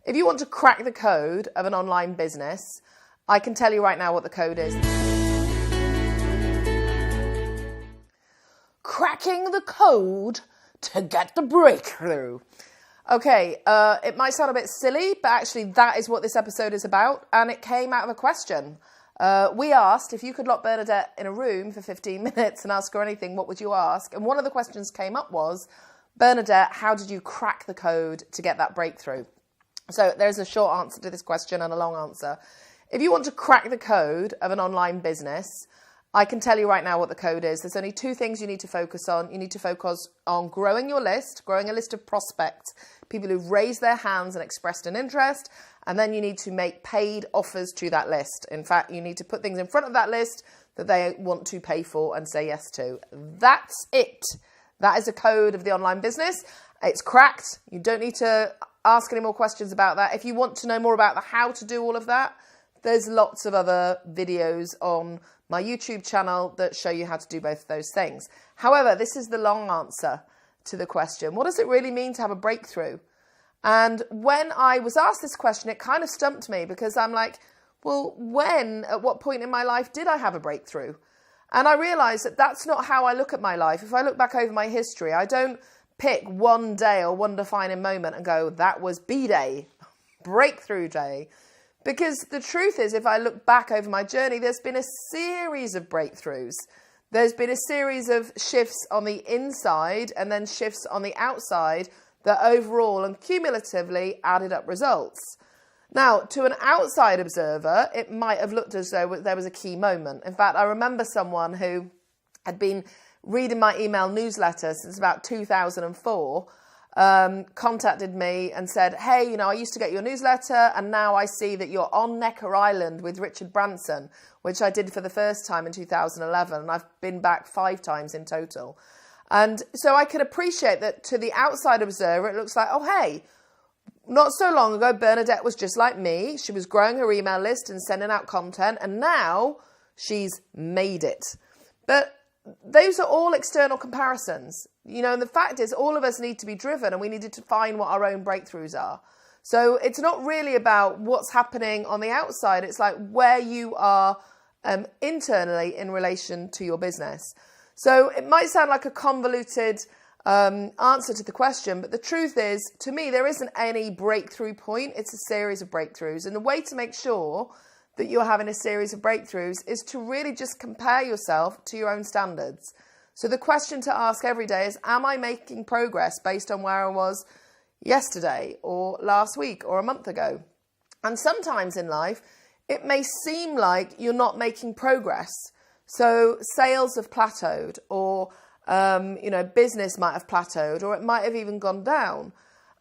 If you want to crack the code of an online business, I can tell you right now what the code is. Cracking the code to get the breakthrough. Okay, it might sound a bit silly, but actually that is what this episode is about, and it came out of a question. We asked if you could lock Bernadette in a room for 15 minutes and ask her anything, what would you ask? And one of the questions came up was, Bernadette, how did you crack the code to get that breakthrough? So there's a short answer to this question and a long answer. If you want to crack the code of an online business, I can tell you right now what the code is. There's only two things you need to focus on. You need to focus on growing your list, growing a list of prospects, people who've raised their hands and expressed an interest, and then you need to make paid offers to that list. In fact, you need to put things in front of that list that they want to pay for and say yes to. That's it. That is the code of the online business. It's cracked. You don't need to ask any more questions about that. If you want to know more about the how to do all of that, there's lots of other videos on my YouTube channel that show you how to do both of those things. However, this is the long answer to the question. What does it really mean to have a breakthrough? And when I was asked this question, it kind of stumped me because I'm like, well, at what point in my life did I have a breakthrough? And I realized that that's not how I look at my life. If I look back over my history, I don't pick one day or one defining moment and go, that was B-Day, breakthrough day. Because the truth is, if I look back over my journey, there's been a series of breakthroughs. There's been a series of shifts on the inside and then shifts on the outside that overall and cumulatively added up results. Now, to an outside observer, it might have looked as though there was a key moment. In fact, I remember someone who had been reading my email newsletter since about 2004, contacted me and said, hey, I used to get your newsletter and now I see that you're on Necker Island with Richard Branson, which I did for the first time in 2011. And I've been back 5 times in total. And so I could appreciate that to the outside observer, it looks like, oh, hey, not so long ago, Bernadette was just like me. She was growing her email list and sending out content, and now she's made it. But those are all external comparisons. And the fact is all of us need to be driven and we need to define what our own breakthroughs are. So it's not really about what's happening on the outside. It's like where you are internally in relation to your business. So it might sound like a convoluted answer to the question, but the truth is, to me, there isn't any breakthrough point. It's a series of breakthroughs. And the way to make sure that you're having a series of breakthroughs is to really just compare yourself to your own standards. So the question to ask every day is, am I making progress based on where I was yesterday or last week or a month ago? And sometimes in life, it may seem like you're not making progress. So sales have plateaued, or business might have plateaued, or it might have even gone down.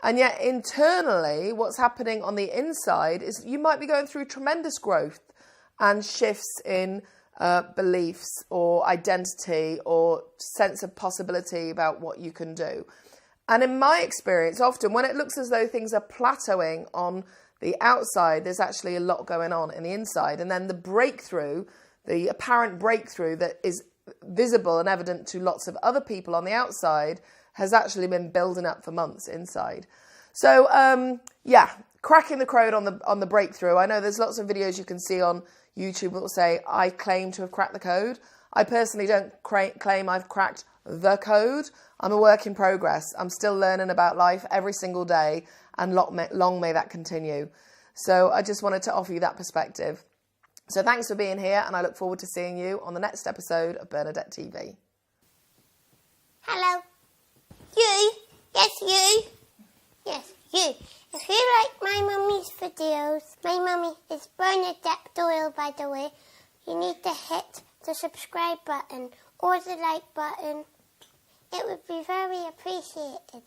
And yet internally, what's happening on the inside is you might be going through tremendous growth and shifts in beliefs or identity or sense of possibility about what you can do. And in my experience, often when it looks as though things are plateauing on the outside, there's actually a lot going on in the inside. And then the breakthrough, the apparent breakthrough that is visible and evident to lots of other people on the outside has actually been building up for months inside. So, cracking the code on the breakthrough. I know there's lots of videos you can see on YouTube that will say, I claim to have cracked the code. I personally don't claim I've cracked the code. I'm a work in progress. I'm still learning about life every single day, and long may that continue. So I just wanted to offer you that perspective. So thanks for being here, and I look forward to seeing you on the next episode of Bernadette TV. Hello. You. Yes, you. Yes, you. If you like my mummy's videos, my mummy is Bernadette Doyle, by the way, you need to hit the subscribe button or the like button. It would be very appreciated.